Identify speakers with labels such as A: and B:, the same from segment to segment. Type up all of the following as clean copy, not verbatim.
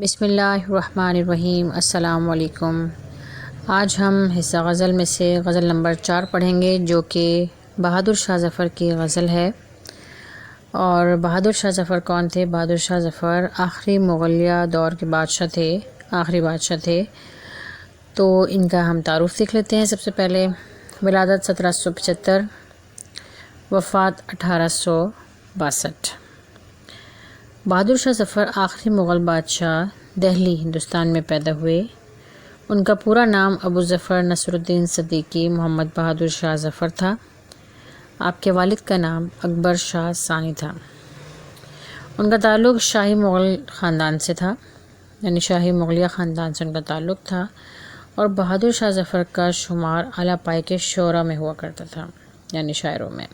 A: بسم اللہ الرحمن الرحیم۔ السلام علیکم۔ آج ہم حصہ غزل میں سے غزل نمبر 4 پڑھیں گے، جو کہ بہادر شاہ ظفر کی غزل ہے۔ اور بہادر شاہ ظفر کون تھے؟ بہادر شاہ ظفر آخری مغلیہ دور کے بادشاہ تھے، آخری بادشاہ تھے۔ تو ان کا ہم تعارف دیکھ لیتے ہیں۔ سب سے پہلے ولادت 1775، وفات 1862۔ بہادر شاہ ظفر آخری مغل بادشاہ دہلی ہندوستان میں پیدا ہوئے۔ ان کا پورا نام ابو ظفر نصر الدین صدیقی محمد بہادر شاہ ظفر تھا۔ آپ کے والد کا نام اکبر شاہ ثانی تھا۔ ان کا تعلق شاہی مغل خاندان سے تھا، یعنی شاہی مغلیہ خاندان سے ان کا تعلق تھا، اور بہادر شاہ ظفر کا شمار اعلیٰ پائے کے شعراء میں ہوا کرتا تھا، یعنی شاعروں میں۔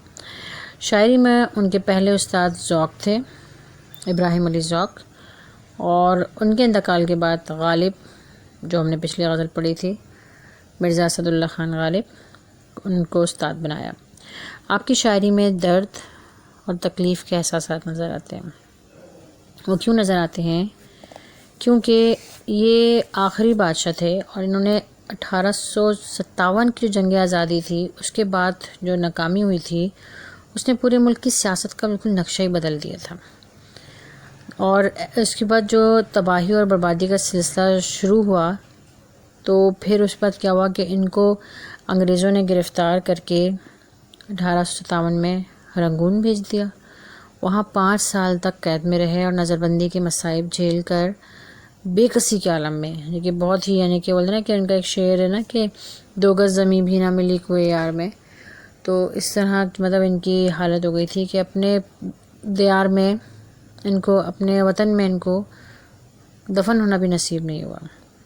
A: شاعری میں ان کے پہلے استاد ذوق تھے، ابراہیم علی ذوق، اور ان کے انتقال کے بعد غالب، جو ہم نے پچھلی غزل پڑھی تھی، مرزا اسد اللہ خان غالب، ان کو استاد بنایا۔ آپ کی شاعری میں درد اور تکلیف کے احساسات نظر آتے ہیں۔ وہ کیوں نظر آتے ہیں؟ کیونکہ یہ آخری بادشاہ تھے، اور انہوں نے 1857 کی جو جنگ آزادی تھی، اس کے بعد جو ناکامی ہوئی تھی، اس نے پورے ملک کی سیاست کا بالکل نقشہ ہی بدل دیا تھا۔ اور اس کے بعد جو تباہی اور بربادی کا سلسلہ شروع ہوا، تو پھر اس بعد کیا ہوا کہ ان کو انگریزوں نے گرفتار کر کے 1857 میں رنگون بھیج دیا۔ وہاں 5 سال تک قید میں رہے اور نظر بندی کے مصائب جھیل کر بے کسی کے عالم میں، کہ بہت ہی، یعنی کہ بولتے ہیں نا کہ ان کا ایک شعر ہے نا کہ 2 گز زمیں بھی نہ ملی کوئی یار میں، تو اس طرح مطلب ان کی حالت ہو گئی تھی کہ اپنے دیار میں ان کو، اپنے وطن میں ان کو دفن ہونا بھی نصیب نہیں ہوا۔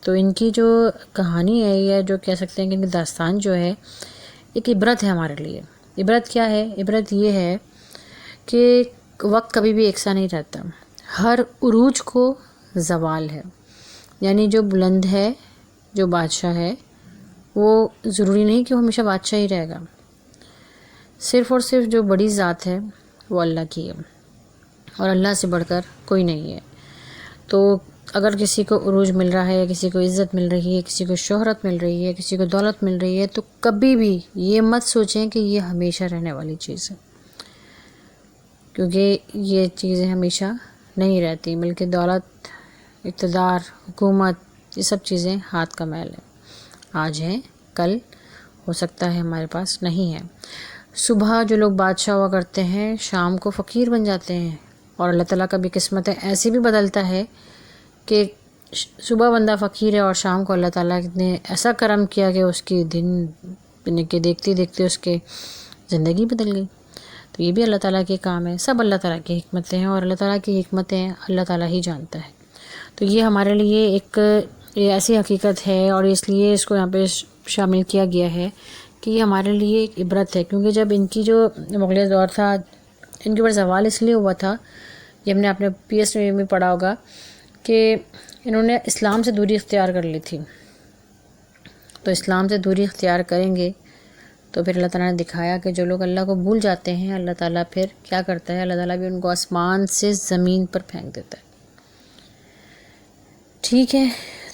A: تو ان کی جو کہانی ہے، یا جو کہہ سکتے ہیں کہ ان کی داستان جو ہے، ایک عبرت ہے ہمارے لیے۔ عبرت کیا ہے؟ عبرت یہ ہے کہ وقت کبھی بھی یکساں نہیں رہتا، ہر عروج کو زوال ہے، یعنی جو بلند ہے، جو بادشاہ ہے، وہ ضروری نہیں کہ وہ ہمیشہ بادشاہ ہی رہے گا۔ صرف اور صرف جو بڑی ذات ہے وہ اللہ کی ہے، اور اللہ سے بڑھ کر کوئی نہیں ہے۔ تو اگر کسی کو عروج مل رہا ہے، کسی کو عزت مل رہی ہے، کسی کو شہرت مل رہی ہے، کسی کو دولت مل رہی ہے، تو کبھی بھی یہ مت سوچیں کہ یہ ہمیشہ رہنے والی چیز ہے، کیونکہ یہ چیزیں ہمیشہ نہیں رہتی، بلکہ دولت، اقتدار، حکومت، یہ سب چیزیں ہاتھ کا میل ہے، آج ہیں، کل ہو سکتا ہے ہمارے پاس نہیں ہے۔ صبح جو لوگ بادشاہ ہوا کرتے ہیں، شام کو فقیر بن جاتے ہیں، اور اللہ تعالیٰ کا بھی قسمت ایسی بھی بدلتا ہے کہ صبح بندہ فقیر ہے اور شام کو اللہ تعالیٰ نے ایسا کرم کیا کہ اس کی دن کے دیکھتے دیکھتے اس کے زندگی بدل گئی۔ تو یہ بھی اللہ تعالیٰ کے کام ہے، سب اللہ تعالیٰ کی حکمتیں ہیں، اور اللہ تعالیٰ کی حکمتیں اللہ تعالیٰ ہی جانتا ہے۔ تو یہ ہمارے لیے ایک ایسی حقیقت ہے، اور اس لیے اس کو یہاں پہ شامل کیا گیا ہے کہ یہ ہمارے لیے ایک عبرت ہے، کیونکہ جب ان کی جو مغلیہ دور تھا، ان کے اوپر زوال اس لیے ہوا تھا، یہ ہم نے اپنے پی ایس میں پڑھا ہوگا کہ انہوں نے اسلام سے دوری اختیار کر لی تھی۔ تو اسلام سے دوری اختیار کریں گے تو پھر اللہ تعالیٰ نے دکھایا کہ جو لوگ اللہ کو بھول جاتے ہیں، اللہ تعالیٰ پھر کیا کرتا ہے؟ اللہ تعالیٰ بھی ان کو آسمان سے زمین پر پھینک دیتا ہے۔ ٹھیک ہے،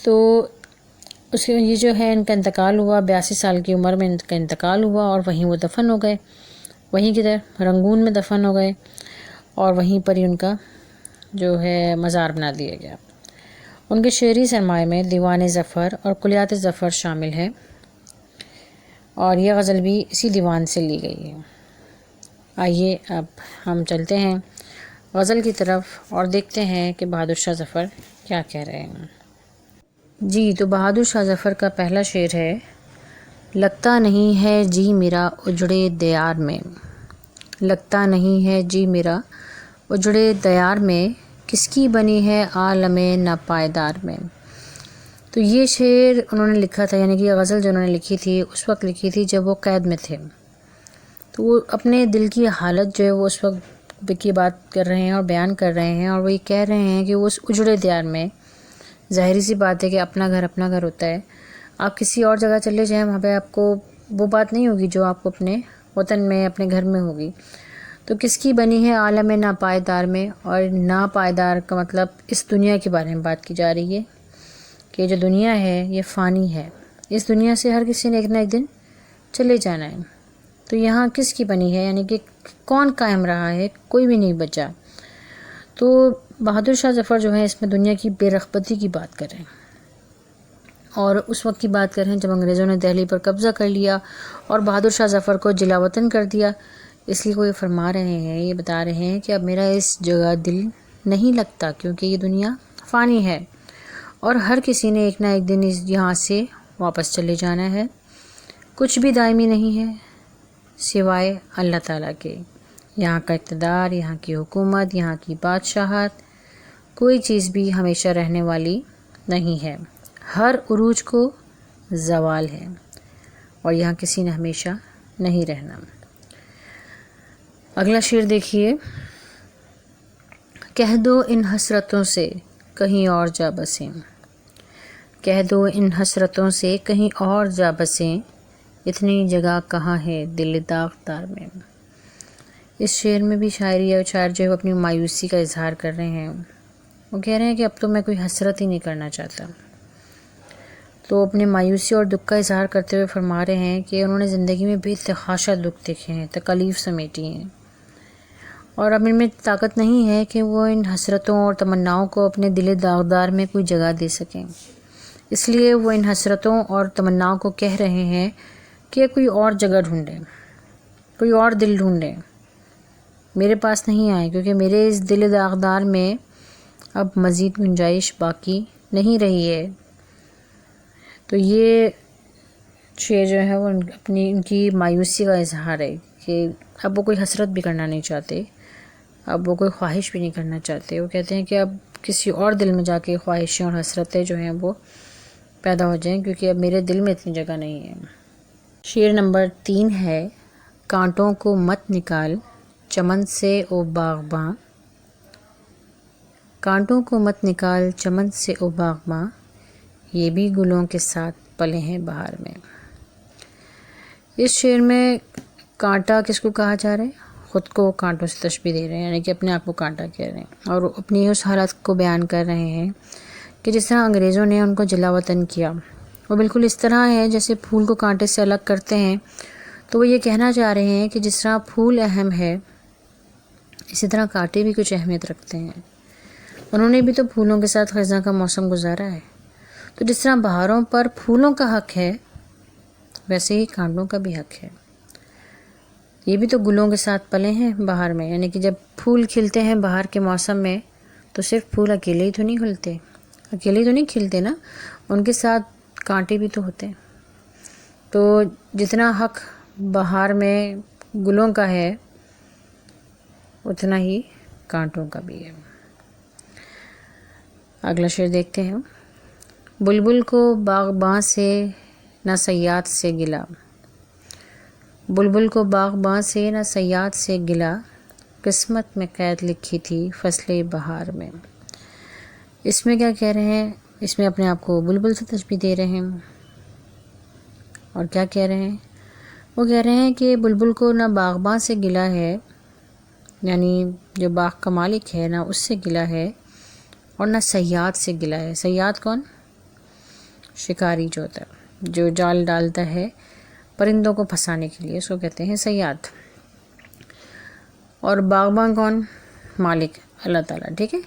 A: تو اس کے یہ جو ہے ان کا انتقال ہوا، 82 سال کی عمر میں ان کا انتقال ہوا، اور وہیں وہ دفن ہو گئے، وہیں کدھر رنگون میں دفن ہو گئے، اور وہیں پر ہی ان کا جو ہے مزار بنا دیا گیا۔ ان کے شعری سرمایہ میں دیوان ظفر اور کلیات ظفر شامل ہے، اور یہ غزل بھی اسی دیوان سے لی گئی ہے۔ آئیے اب ہم چلتے ہیں غزل کی طرف اور دیکھتے ہیں کہ بہادر شاہ ظفر کیا کہہ رہے ہیں۔ جی، تو بہادر شاہ ظفر کا پہلا شعر ہے: لگتا نہیں ہے جی میرا اجڑے دیار میں، لگتا نہیں ہے جی میرا اجڑے دیار میں، کس کی بنی ہے عالم ناپائیدار میں۔ تو یہ شعر انہوں نے لکھا تھا، یعنی کہ یہ غزل جو انہوں نے لکھی تھی اس وقت لکھی تھی جب وہ قید میں تھے۔ تو وہ اپنے دل کی حالت جو ہے وہ اس وقت کی بات کر رہے ہیں اور بیان کر رہے ہیں، اور وہ یہ کہہ رہے ہیں کہ وہ اس اجڑے دیار میں، ظاہری سی بات ہے کہ اپنا گھر ہوتا ہے، آپ کسی اور جگہ چلے جائیں، وہاں پہ آپ کو وہ بات نہیں ہوگی جو آپ کو اپنے وطن میں، اپنے گھر میں ہوگی۔ تو کس کی بنی ہے عالم ناپائیدار میں، اور ناپائیدار کا مطلب اس دنیا کے بارے میں بات کی جا رہی ہے کہ جو دنیا ہے یہ فانی ہے، اس دنیا سے ہر کسی نے ایک نہ ایک دن چلے جانا ہے۔ تو یہاں کس کی بنی ہے، یعنی کہ کون قائم رہا ہے، کوئی بھی نہیں بچا۔ تو بہادر شاہ ظفر جو ہے اس میں دنیا کی بے رغبتی کی بات کر رہے ہیں، اور اس وقت کی بات کر رہے ہیں جب انگریزوں نے دہلی پر قبضہ کر لیا اور بہادر شاہ ظفر کو جلا وطن کر دیا۔ اس لیے وہ یہ فرما رہے ہیں، یہ بتا رہے ہیں کہ اب میرا اس جگہ دل نہیں لگتا، کیونکہ یہ دنیا فانی ہے اور ہر کسی نے ایک نہ ایک دن یہاں سے واپس چلے جانا ہے۔ کچھ بھی دائمی نہیں ہے سوائے اللہ تعالیٰ کے۔ یہاں کا اقتدار، یہاں کی حکومت، یہاں کی بادشاہت، کوئی چیز بھی ہمیشہ رہنے والی نہیں ہے۔ ہر عروج کو زوال ہے اور یہاں کسی نے ہمیشہ نہیں رہنا۔ اگلا شعر دیکھیے، کہہ دو ان حسرتوں سے کہیں اور جا بسیں، کہہ دو ان حسرتوں سے کہیں اور جا بسیں، اتنی جگہ کہاں ہے دل داغدار میں۔ اس شعر میں بھی شاعری ہے، شاعر جو ہے وہ اپنی مایوسی کا اظہار کر رہے ہیں۔ وہ کہہ رہے ہیں کہ اب تو میں کوئی حسرت ہی نہیں کرنا چاہتا۔ تو اپنے مایوسی اور دکھ کا اظہار کرتے ہوئے فرما رہے ہیں کہ انہوں نے زندگی میں بے تحاشا دکھ دیکھے ہیں، تکالیف سمیٹی ہیں، اور اب ان میں طاقت نہیں ہے کہ وہ ان حسرتوں اور تمناؤں کو اپنے دل داغدار میں کوئی جگہ دے سکیں۔ اس لیے وہ ان حسرتوں اور تمناؤں کو کہہ رہے ہیں کہ کوئی اور جگہ ڈھونڈیں، کوئی اور دل ڈھونڈیں، میرے پاس نہیں آئے، کیونکہ میرے اس دل داغدار میں اب مزید گنجائش باقی نہیں رہی ہے۔ تو یہ شعر جو ہے وہ ان کی مایوسی کا اظہار ہے کہ اب وہ کوئی حسرت بھی کرنا نہیں چاہتے، اب وہ کوئی خواہش بھی نہیں کرنا چاہتے۔ وہ کہتے ہیں کہ اب کسی اور دل میں جا کے خواہشیں اور حسرتیں جو ہیں وہ پیدا ہو جائیں، کیونکہ اب میرے دل میں اتنی جگہ نہیں ہے۔ شعر نمبر 3 ہے، کانٹوں کو مت نکال چمن سے او باغباں، کانٹوں کو مت نکال چمن سے او باغباں، یہ بھی گلوں کے ساتھ پلے ہیں بہار میں۔ اس شعر میں کانٹا کس کو کہا جا رہا ہے؟ خود کو کانٹوں سے تشبیہ دے رہے ہیں، یعنی کہ اپنے آپ کو کانٹا کہہ رہے ہیں، اور اپنی اس حالت کو بیان کر رہے ہیں کہ جس طرح انگریزوں نے ان کو جلا وطن کیا، وہ بالکل اس طرح ہے جیسے پھول کو کانٹے سے الگ کرتے ہیں۔ تو وہ یہ کہنا چاہ رہے ہیں کہ جس طرح پھول اہم ہے، اسی طرح کانٹے بھی کچھ اہمیت رکھتے ہیں۔ انہوں نے بھی تو پھولوں کے ساتھ خزاں کا موسم گزارا ہے۔ تو جس طرح بہاروں پر پھولوں کا حق ہے، ویسے ہی کانٹوں کا بھی حق ہے۔ یہ بھی تو گلوں کے ساتھ پلے ہیں بہار میں، یعنی کہ جب پھول کھلتے ہیں بہار کے موسم میں تو صرف پھول اکیلے ہی تو نہیں کھلتے، اکیلے تو نہیں کھلتے نا، ان کے ساتھ کانٹے بھی تو ہوتے ہیں۔ تو جتنا حق بہار میں گلوں کا ہے، اتنا ہی کانٹوں کا بھی ہے۔ اگلا شعر دیکھتے ہیں، بلبل کو باغباں سے نہ صیاد سے گلا، بلبل کو باغباں سے نہ صیاد سے گلا، قسمت میں قید لکھی تھی فصل بہار میں۔ اس میں کیا کہہ رہے ہیں؟ اس میں اپنے آپ کو بلبل سے تشبیہ دے رہے ہیں، اور کیا کہہ رہے ہیں؟ وہ کہہ رہے ہیں کہ بلبل کو نہ باغباں سے گلا ہے، یعنی جو باغ کا مالک ہے، نہ اس سے گلا ہے، اور نہ صیاد سے گلا ہے۔ صیاد کون؟ شکاری جو ہوتا ہے، جو جال ڈالتا ہے پرندوں کو پھنسانے کے لیے، اس کو کہتے ہیں صیاد۔ اور باغباں کون؟ مالک، اللہ تعالیٰ، ٹھیک ہے۔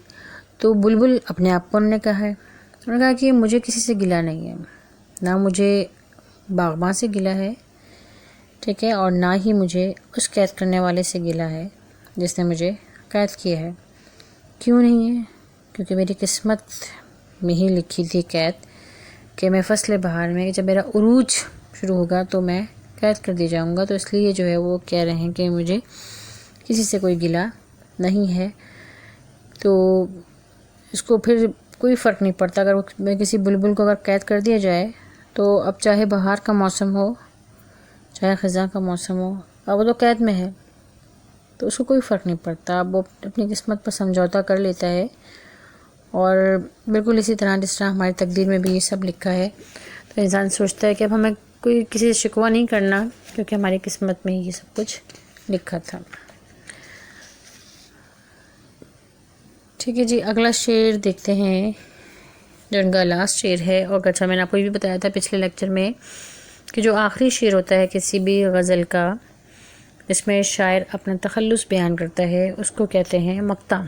A: تو بلبل اپنے آپ کو انہوں نے کہا ہے، انہوں نے کہا کہ مجھے کسی سے گلا نہیں ہے، نہ مجھے باغباں سے گلا ہے، ٹھیک ہے، اور نہ ہی مجھے اس قید کرنے والے سے گلا ہے جس نے مجھے قید کیا ہے۔ کیوں نہیں ہے؟ کیونکہ میری قسمت میں ہی لکھی تھی قید، کہ میں فصل بہار میں جب میرا عروج شروع ہوگا تو میں قید کر دی جاؤں گا۔ تو اس لیے جو ہے وہ کہہ رہے ہیں کہ مجھے کسی سے کوئی گلا نہیں ہے۔ تو اس کو پھر کوئی فرق نہیں پڑتا، اگر میں کسی بلبل کو اگر قید کر دیا جائے تو اب چاہے بہار کا موسم ہو، چاہے خزاں کا موسم ہو، اب وہ تو قید میں ہے، تو اس کو کوئی فرق نہیں پڑتا، اب وہ اپنی قسمت پر سمجھوتا کر لیتا ہے۔ اور بالکل اسی طرح جس طرح ہماری تقدیر میں بھی یہ سب لکھا ہے، تو انسان سوچتا ہے کہ اب ہمیں کسی سے شکوہ نہیں کرنا، کیونکہ ہماری قسمت میں ہی یہ سب کچھ لکھا تھا۔ ٹھیک ہے جی، اگلا شعر دیکھتے ہیں جو ان کا لاسٹ شعر ہے۔ اور اچھا، میں نے آپ کو یہ بھی بتایا تھا پچھلے لیکچر میں کہ جو آخری شعر ہوتا ہے کسی بھی غزل کا، جس میں شاعر اپنا تخلص بیان کرتا ہے، اس کو کہتے ہیں مقطع۔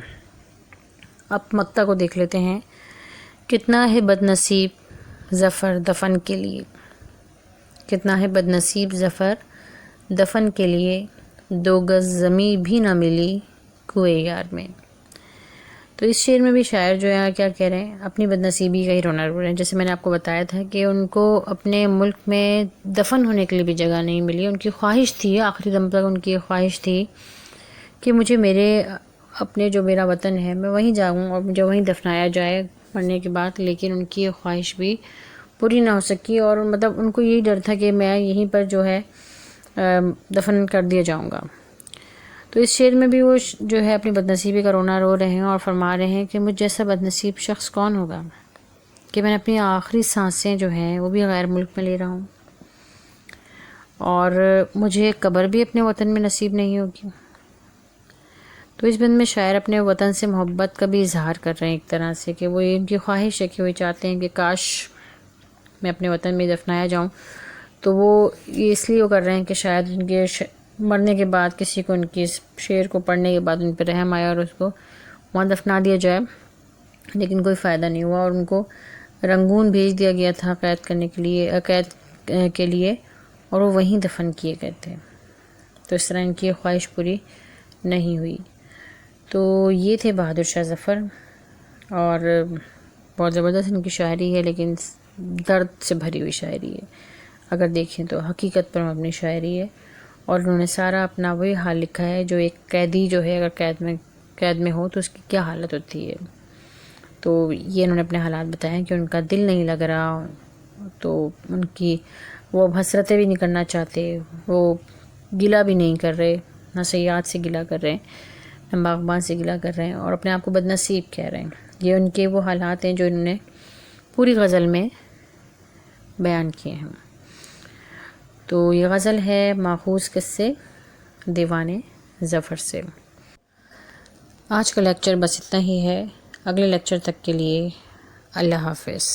A: اب مقطع کو دیکھ لیتے ہیں۔ کتنا ہے بد نصیب ظفر دفن کے لیے، کتنا ہے بد نصیب ظفر دفن کے لیے، 2 گز زمیں بھی نہ ملی کوئے یار میں۔ تو اس شعر میں بھی شاعر جو ہے کیا کہہ رہے ہیں، اپنی بد نصیبی کا ہی رونا رو رہے ہیں۔ جیسے میں نے آپ کو بتایا تھا کہ ان کو اپنے ملک میں دفن ہونے کے لیے بھی جگہ نہیں ملی۔ ان کی خواہش تھی، آخری دم تک ان کی خواہش تھی کہ مجھے میرے اپنے جو میرا وطن ہے میں وہیں جاؤں اور مجھے وہیں دفنایا جائے مرنے کے بعد، لیکن ان کی خواہش بھی پوری نہ ہو سکی، اور مطلب ان کو یہی ڈر تھا کہ میں یہیں پر جو ہے دفن کر دیا جاؤں گا۔ تو اس شعر میں بھی وہ جو ہے اپنی بد نصیبی کا رونا رو رہے ہیں اور فرما رہے ہیں کہ مجھ جیسا بد نصیب شخص کون ہوگا کہ میں اپنی آخری سانسیں جو ہیں وہ بھی غیر ملک میں لے رہا ہوں، اور مجھے قبر بھی اپنے وطن میں نصیب نہیں ہوگی۔ تو اس بند میں شاعر اپنے وطن سے محبت کا بھی اظہار کر رہے ہیں ایک طرح سے، کہ وہ ان کی خواہش ہے کہ وہ چاہتے ہیں کہ کاش میں اپنے وطن میں دفنایا جاؤں۔ تو وہ یہ اس لیے وہ کر رہے ہیں کہ شاید ان کے مرنے کے بعد کسی کو ان کی اس شعر کو پڑھنے کے بعد ان پہ رحم آیا اور اس کو وہاں دفنا دیا جائے، لیکن کوئی فائدہ نہیں ہوا، اور ان کو رنگون بھیج دیا گیا تھا قید کرنے کے لیے، قید کے لیے، اور وہ وہیں دفن کیے گئے تھے۔ تو اس طرح ان کی خواہش پوری نہیں ہوئی۔ تو یہ تھے بہادر شاہ ظفر، اور بہت زبردست ان کی شاعری ہے، لیکن درد سے بھری ہوئی شاعری ہے۔ اگر دیکھیں تو حقیقت پر مبنی شاعری ہے، اور انہوں نے سارا اپنا وہی حال لکھا ہے جو ایک قیدی جو ہے اگر قید میں ہو تو اس کی کیا حالت ہوتی ہے۔ تو یہ انہوں نے اپنے حالات بتائے کہ ان کا دل نہیں لگ رہا، تو ان کی وہ حسرتیں بھی نہیں کرنا چاہتے، وہ گلہ بھی نہیں کر رہے، نہ سیاد سے گلہ کر رہے ہیں، نہ باغبان سے گلہ کر رہے ہیں، اور اپنے آپ کو بد نصیب کہہ رہے ہیں۔ یہ ان کے وہ حالات ہیں جو انہوں نے پوری غزل میں بیان کیے ہیں۔ تو یہ غزل ہے ماخوذ کس سے؟ دیوان ظفر سے۔ آج کا لیکچر بس اتنا ہی ہے۔ اگلے لیکچر تک کے لیے اللہ حافظ۔